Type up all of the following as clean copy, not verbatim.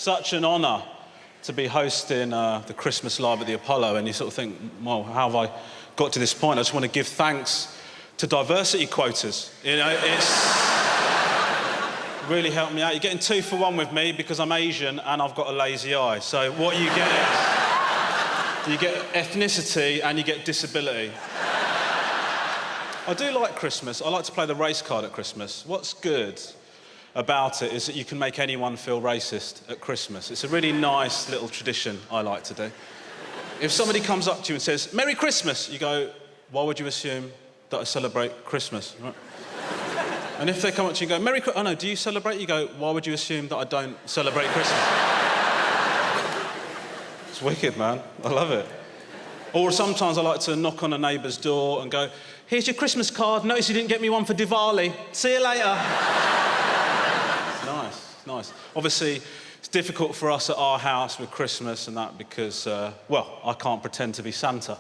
such an honour to be hosting the Christmas Live at the Apollo, and you sort of think, well, how have I got to this point? I just want to give thanks to diversity quotas. You know, it's really helped me out. You're getting 2 for 1 with me because I'm Asian and I've got a lazy eye. So what you get is, you get ethnicity and you get disability. I do like Christmas. I like to play the race card at Christmas. What's good about it is that you can make anyone feel racist at Christmas. It's a really nice little tradition I like to do. If somebody comes up to you and says, "Merry Christmas," you go, "Why would you assume that I celebrate Christmas?" Right? And if they come up to you and go, "Merry Christmas," "Oh no, do you celebrate?" You go, "Why would you assume that I don't celebrate Christmas?" It's wicked, man. I love it. Or sometimes I like to knock on a neighbour's door and go, "Here's your Christmas card. Notice you didn't get me one for Diwali. See you later." Nice. Obviously, it's difficult for us at our house with Christmas and that because, well, I can't pretend to be Santa.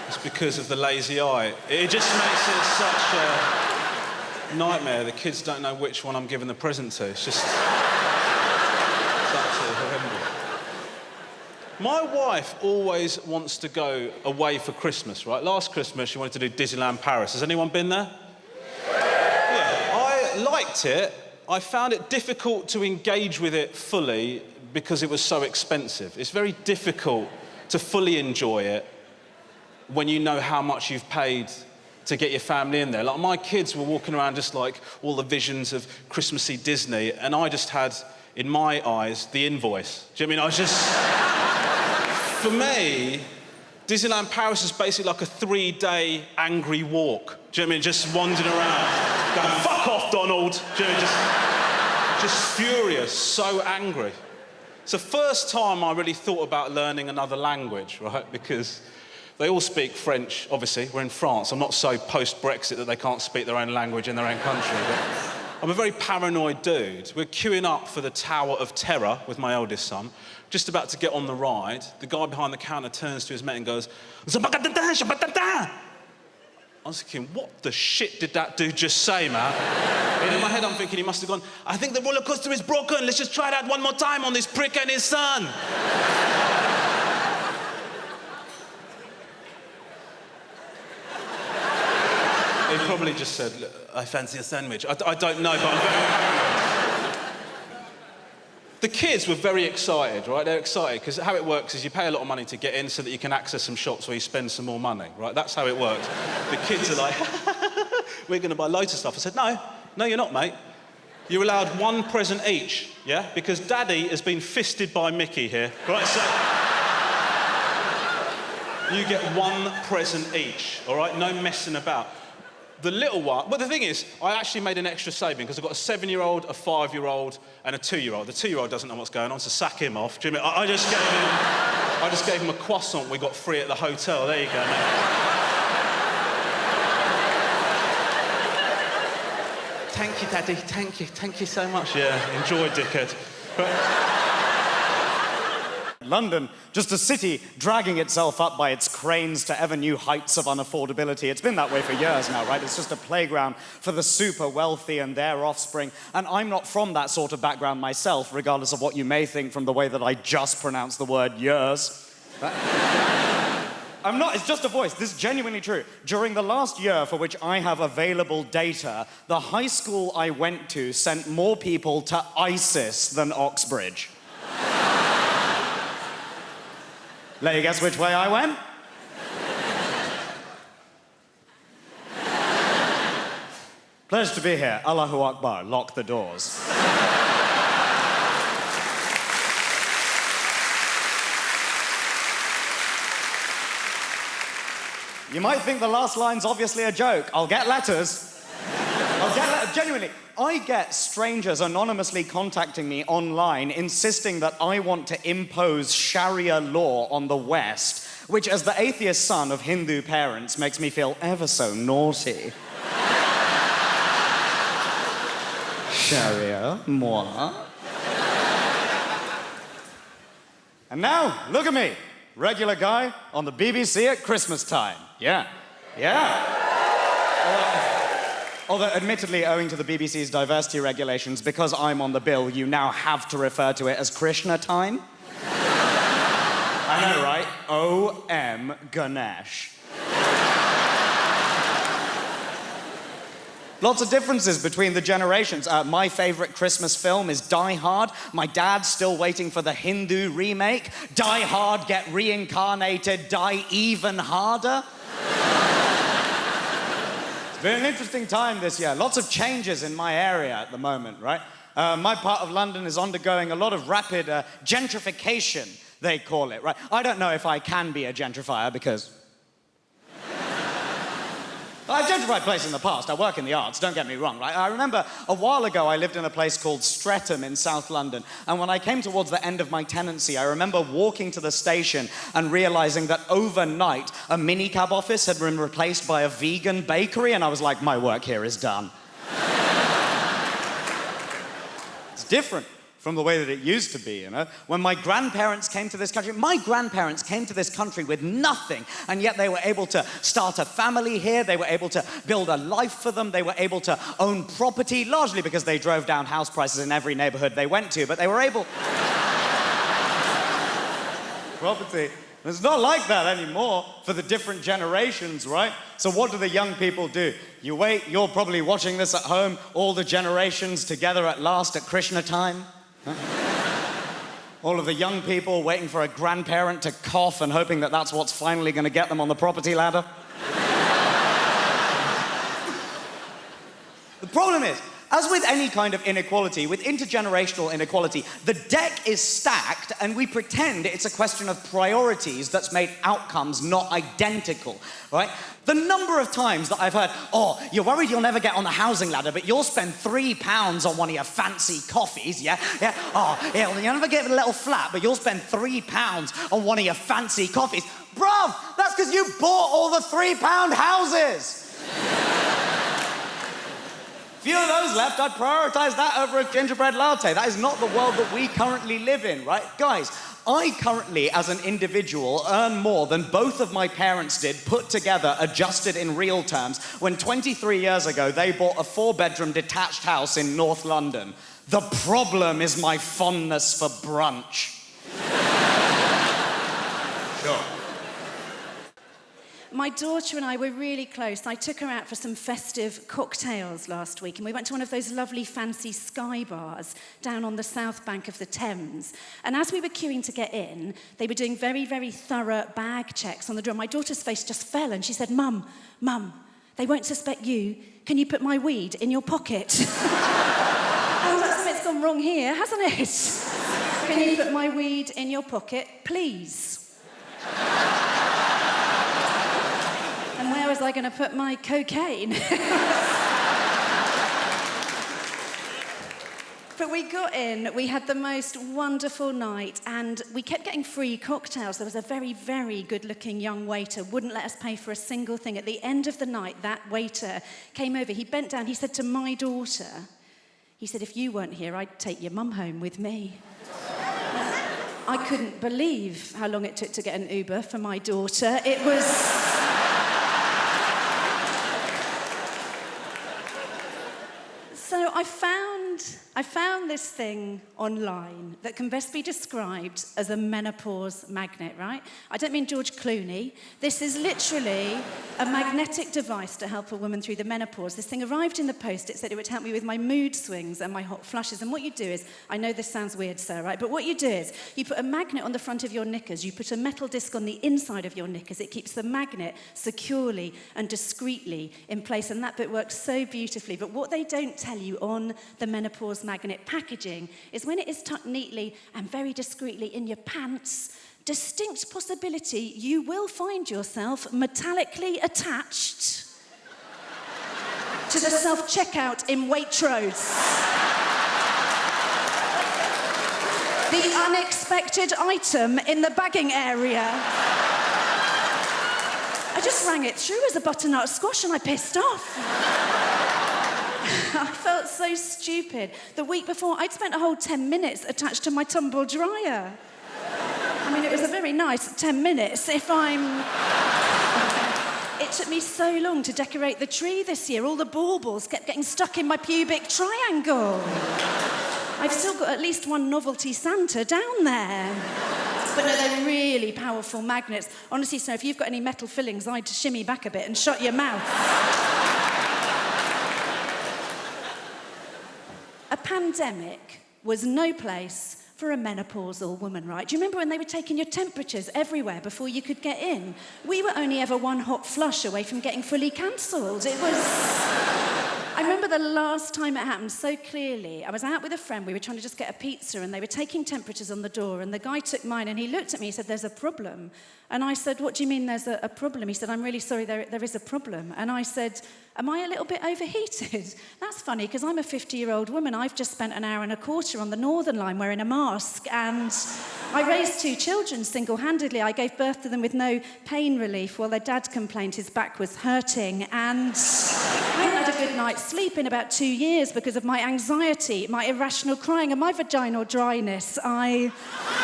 It's because of the lazy eye. It just makes it such a nightmare. The kids don't know which one I'm giving the present to. It's just... it's absolutely horrendous. My wife always wants to go away for Christmas, right? Last Christmas, she wanted to do Disneyland Paris. Has anyone been there? Yeah, I liked it. I found it difficult to engage with it fully because it was so expensive. It's very difficult to fully enjoy it when you know how much you've paid to get your family in there. Like, my kids were walking around just like all the visions of Christmassy Disney, and I just had, in my eyes, the invoice. Do you know what I mean? I was just... For me, Disneyland Paris is basically like a 3-day angry walk. Do you know what I mean? Just wandering around, going, "Fuck off, Donald!" Do you know what I mean? Just furious, so angry. It's the first time I really thought about learning another language, right? Because they all speak French, obviously. We're in France. I'm not so post-Brexit that they can't speak their own language in their own country. But I'm a very paranoid dude. We're queuing up for the Tower of Terror with my eldest son. Just about to get on the ride, the guy behind the counter turns to his mate and goes, "Zabakatata, shabatata." I was thinking, what the shit did that dude just say, man? And in my head, I'm thinking he must have gone, "I think the roller coaster is broken. Let's just try that one more time on this prick and his son." He probably just said, "I fancy a sandwich." I don't know, but I'm very paranoid. The kids were very excited, right? They're excited because how it works is you pay a lot of money to get in so that you can access some shops where you spend some more money, right? That's how it works. The kids are like, "We're going to buy loads of stuff." I said, No, you're not, mate. You're allowed 1 present each, yeah? Because Daddy has been fisted by Mickey here, right? So you get 1 present each, all right? No messing about. The little one... Well, the thing is, I actually made an extra saving because I've got a 7-year-old, a 5-year-old and a 2-year-old. The 2-year-old doesn't know what's going on, so sack him off. Do you know what I mean? I just gave him a croissant we got free at the hotel. There you go, mate. Thank you, Daddy. Thank you so much. Yeah, enjoy, dickhead. London, just a city dragging itself up by its cranes to ever new heights of unaffordability. It's been that way for years now, right? It's just a playground for the super wealthy and their offspring. And I'm not from that sort of background myself, regardless of what you may think from the way that I just pronounced the word years. I'm not, it's just a voice. This is genuinely true. During the last year for which I have available data, the high school I went to sent more people to ISIS than Oxbridge. Let you guess which way I went? Pleasure to be here. Allahu Akbar. Lock the doors. You might think the last line's obviously a joke. I'll get letters. Genuinely, I get strangers anonymously contacting me online insisting that I want to impose Sharia law on the West, which, as the atheist son of Hindu parents, makes me feel ever so naughty. Sharia, moi. And now, look at me. Regular guy on the BBC at Christmas time. Yeah. Although, admittedly, owing to the BBC's diversity regulations, because I'm on the bill, you now have to refer to it as Krishna time. I know, right? O.M. Ganesh. Lots of differences between the generations. My favourite Christmas film is Die Hard. My dad's still waiting for the Hindu remake. Die Hard, get reincarnated, die even harder. It's been an interesting time this year. Lots of changes in my area at the moment, right? My part of London is undergoing a lot of rapid gentrification, they call it, right? I don't know if I can be a gentrifier because... I've gentrified places in the past. I work in the arts, don't get me wrong, right? I remember a while ago I lived in a place called Streatham in South London, and when I came towards the end of my tenancy, I remember walking to the station and realising that overnight a minicab office had been replaced by a vegan bakery, and I was like, my work here is done. It's different from the way that it used to be, you know? When my grandparents came to this country, with nothing, and yet they were able to start a family here, they were able to build a life for them, they were able to own property, largely because they drove down house prices in every neighbourhood they went to, but they were able... Property. It's not like that anymore for the different generations, right? So what do the young people do? You wait, you're probably watching this at home, all the generations together at last at Krishna time. Huh? All of the young people waiting for a grandparent to cough and hoping that that's what's finally going to get them on the property ladder. The problem is, as with any kind of inequality, with intergenerational inequality, the deck is stacked and we pretend it's a question of priorities that's made outcomes not identical, right? The number of times that I've heard, oh, you're worried you'll never get on the housing ladder, but you'll spend £3 on one of your fancy coffees, yeah? Yeah, oh, yeah, well, you'll never get a little flat, but you'll spend £3 on one of your fancy coffees. Bruv, that's because you bought all the £3 houses. Few of those left, I'd prioritise that over a gingerbread latte. That is not the world that we currently live in, right? Guys, I currently, as an individual, earn more than both of my parents did, put together, adjusted in real terms, when 23 years ago they bought a 4-bedroom detached house in North London. The problem is my fondness for brunch. Sure. My daughter and I were really close. I took her out for some festive cocktails last week, and we went to one of those lovely fancy sky bars down on the south bank of the Thames. And as we were queuing to get in, they were doing very, very thorough bag checks on the door. My daughter's face just fell, and she said, Mum, they won't suspect you. Can you put my weed in your pocket? Oh, something's gone wrong here, hasn't it? Can you put my weed in your pocket, please? And where was I going to put my cocaine? But we got in, we had the most wonderful night, and we kept getting free cocktails. There was a very, very good-looking young waiter, wouldn't let us pay for a single thing. At the end of the night, that waiter came over, he bent down, he said to my daughter, he said, if you weren't here, I'd take your mum home with me. I couldn't believe how long it took to get an Uber for my daughter. It was... So I found this thing online that can best be described as a menopause magnet, right? I don't mean George Clooney. This is literally a magnetic device to help a woman through the menopause. This thing arrived in the post. It said it would help me with my mood swings and my hot flushes. And what you do is, I know this sounds weird, sir, right? But what you do is, you put a magnet on the front of your knickers, you put a metal disc on the inside of your knickers. It keeps the magnet securely and discreetly in place, and that bit works so beautifully. But what they don't tell you on the menopause magnet packaging is when it is tucked neatly and very discreetly in your pants, distinct possibility you will find yourself metallically attached to the self-checkout in Waitrose. The unexpected item in the bagging area. I just rang it through as a butternut squash and I pissed off. I felt so stupid. The week before, I'd spent a whole 10 minutes attached to my tumble dryer. I mean, it was a very nice 10 minutes if I'm It took me so long to decorate the tree this year. All the baubles kept getting stuck in my pubic triangle. I've still got at least one novelty Santa down there. But no, they're really powerful magnets. Honestly, so if you've got any metal fillings, I'd shimmy back a bit and shut your mouth. A pandemic was no place for a menopausal woman, right? Do you remember when they were taking your temperatures everywhere before you could get in? We were only ever one hot flush away from getting fully cancelled. It was... I remember the last time it happened so clearly. I was out with a friend, we were trying to just get a pizza, and they were taking temperatures on the door, and the guy took mine, and he looked at me, he said, "There's a problem." And I said, "What do you mean there's a problem?" He said, "I'm really sorry, there is a problem." And I said, "Am I a little bit overheated?" That's funny, because I'm a 50-year-old woman. I've just spent an hour and a quarter on the Northern Line wearing a mask, and I raised 2 children single-handedly. I gave birth to them with no pain relief, while their dad complained his back was hurting, and I hadn't had a good night's sleep in about 2 years because of my anxiety, my irrational crying, and my vaginal dryness. I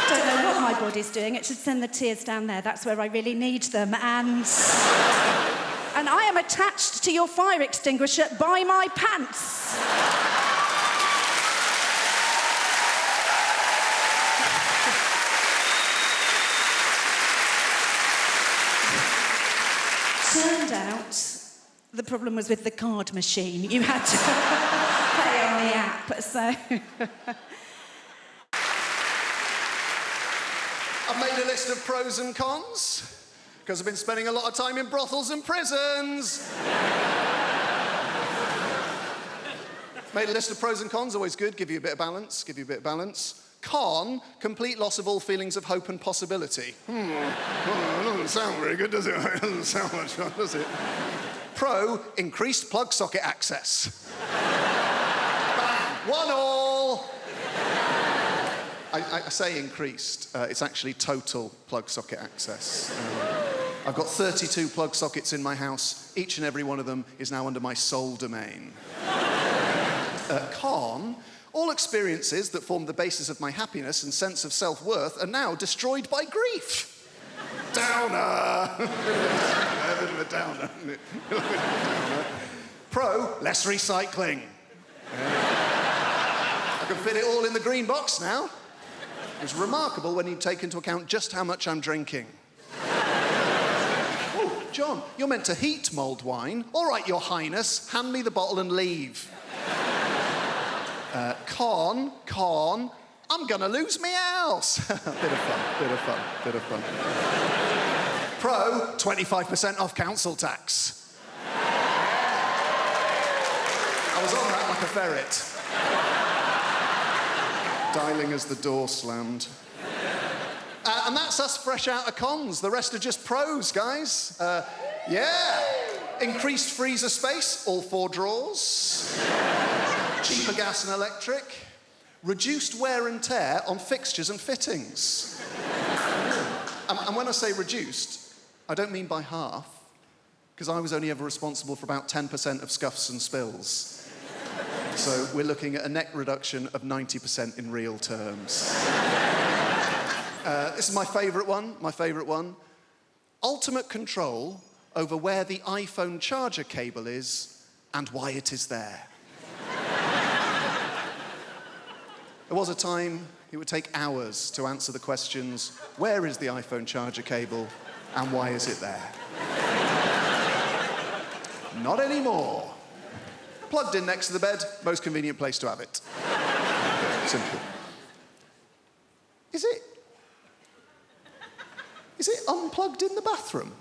don't know what my body's doing. It should send the tears down there. That's where I really need them. And I am attached to your fire extinguisher by my pants. Turned out the problem was with the card machine. You had to pay on the app, so... I've made a list of pros and cons, because I've been spending a lot of time in brothels and prisons. Made a list of pros and cons, always good, give you a bit of balance, Con, complete loss of all feelings of hope and possibility. It doesn't sound very good, does it? It doesn't sound much fun, does it? Pro, increased plug socket access. Bang, 1-1. I say increased, it's actually total plug socket access. I've got 32 plug sockets in my house. Each and every one of them is now under my sole domain. Con, all experiences that form the basis of my happiness and sense of self-worth are now destroyed by grief. Downer. A bit of a downer. Pro, less recycling. I can fit it all in the green box now. It's remarkable when you take into account just how much I'm drinking. Oh, John, you're meant to heat mulled wine. All right, Your Highness, hand me the bottle and leave. Con, I'm gonna lose me house. Bit of fun. Pro, 25% off council tax. I was on that like a ferret. Dialing as the door slammed. And that's us fresh out of cons. The rest are just pros, guys. Increased freezer space, all 4 drawers. Cheaper gas and electric. Reduced wear and tear on fixtures and fittings. And when I say reduced, I don't mean by half, because I was only ever responsible for about 10% of scuffs and spills. So we're looking at a net reduction of 90% in real terms. This is my favourite one. Ultimate control over where the iPhone charger cable is and why it is there. There was a time it would take hours to answer the questions, where is the iPhone charger cable and why is it there? Not anymore. Plugged in next to the bed, most convenient place to have it. Simple. Is it unplugged in the bathroom?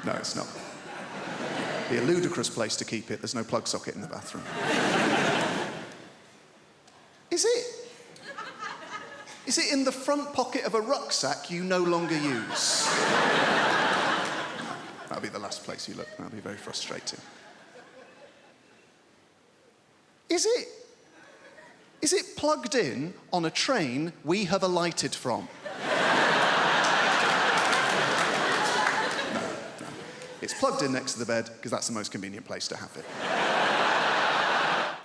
No, it's not. Be a ludicrous place to keep it. There's no plug socket in the bathroom. Is it in the front pocket of a rucksack you no longer use? That'll be the last place you look. That'll be very frustrating. Is it plugged in on a train we have alighted from? No. It's plugged in next to the bed because that's the most convenient place to have it.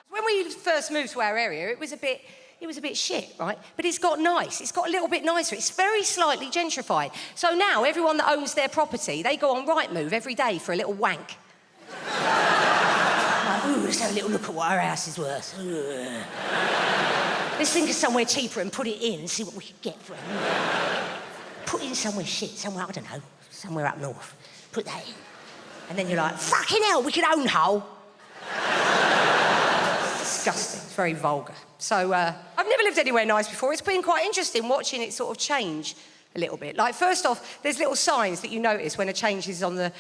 When we first moved to our area, it was a bit it was a bit shit, right? But it's got nice. It's got a little bit nicer. It's very slightly gentrified. So now everyone that owns their property, they go on Rightmove every day for a little wank. Like, ooh, let's have a little look at what our house is worth. Let's think of somewhere cheaper and put it in and see what we can get for it. Put it in somewhere shit, somewhere, I don't know, somewhere up north. Put that in. And then you're like, fucking hell, we could own Hull. Disgusting. It's very vulgar. So, I've never lived anywhere nice before. It's been quite interesting watching it sort of change a little bit. Like, first off, there's little signs that you notice when a change is on the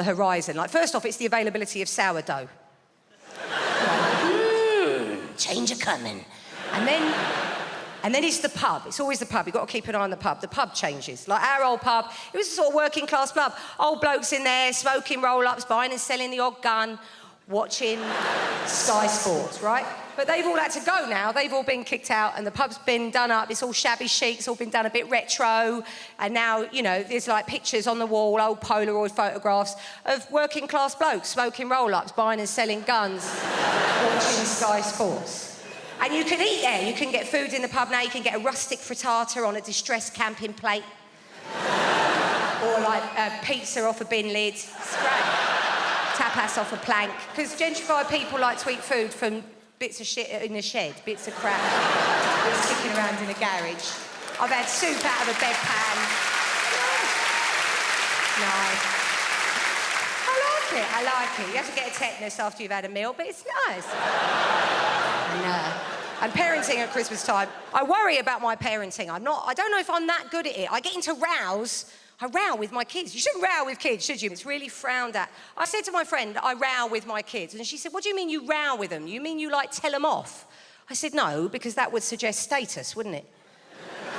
horizon. Like, first off, it's the availability of sourdough. Change a-coming. And then it's the pub. It's always the pub. You've got to keep an eye on the pub. The pub changes. Like our old pub, it was a sort of working class pub. Old blokes in there, smoking roll-ups, buying and selling the odd gun, watching Sky Sports, right? But they've all had to go now. They've all been kicked out and the pub's been done up. It's all shabby chic. It's all been done a bit retro. And now, you know, there's like pictures on the wall, old Polaroid photographs of working class blokes smoking roll-ups, buying and selling guns, watching Sky Sports. And you can eat there. You can get food in the pub now. You can get a rustic frittata on a distressed camping plate. Or like pizza off a bin lid. It's great. Tapas off a plank. Because gentrified people like to eat food from bits of shit in a shed, bits of crap, bits kicking around in a garage. I've had soup out of a bedpan. Nice. I like it. You have to get a tetanus after you've had a meal, but it's nice. And parenting at Christmas time, I worry about my parenting. I don't know if I'm that good at it. I get into rows. I row with my kids. You shouldn't row with kids, should you? It's really frowned at. I said to my friend, I row with my kids. And she said, what do you mean you row with them? You mean you, like, tell them off? I said, no, because that would suggest status, wouldn't it?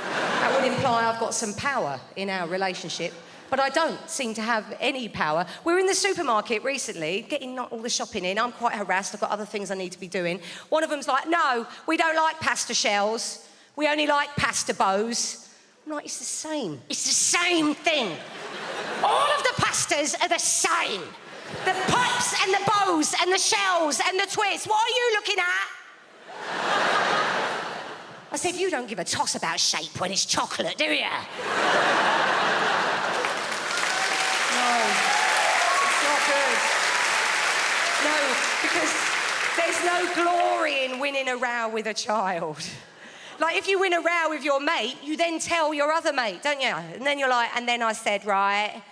That would imply I've got some power in our relationship. But I don't seem to have any power. We were in the supermarket recently, getting not all the shopping in. I'm quite harassed. I've got other things I need to be doing. One of them's like, no, we don't like pasta shells. We only like pasta bows. I'm like, it's the same. It's the same thing. All of the pastas are the same. The pipes and the bows and the shells and the twists. What are you looking at? I said, you don't give a toss about shape when it's chocolate, do you? No, because there's no glory in winning a row with a child. Like, if you win a row with your mate, you then tell your other mate, don't you? And then you're like, and then I said, right?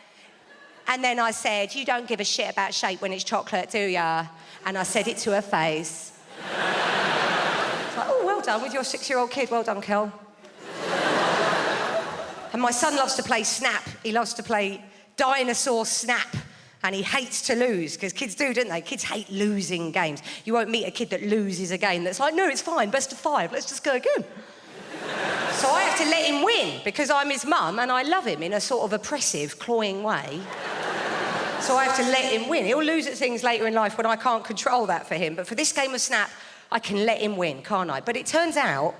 And then I said, you don't give a shit about shape when it's chocolate, do ya? And I said it to her face. It's like, oh, well done with your 6-year-old kid. Well done, Kel. And my son loves to play Snap. He loves to play Dinosaur Snap. And he hates to lose, because kids do, don't they? Kids hate losing games. You won't meet a kid that loses a game that's like, no, it's fine, best of 5, let's just go again. So I have to let him win, because I'm his mum and I love him in a sort of oppressive, cloying way. So I have to let him win. He'll lose at things later in life when I can't control that for him. But for this game of Snap, I can let him win, can't I? But it turns out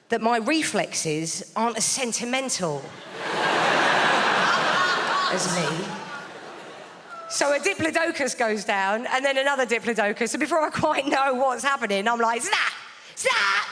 that my reflexes aren't as sentimental as me. So a diplodocus goes down, and then another diplodocus, and before I quite know what's happening, I'm like, snap, snap,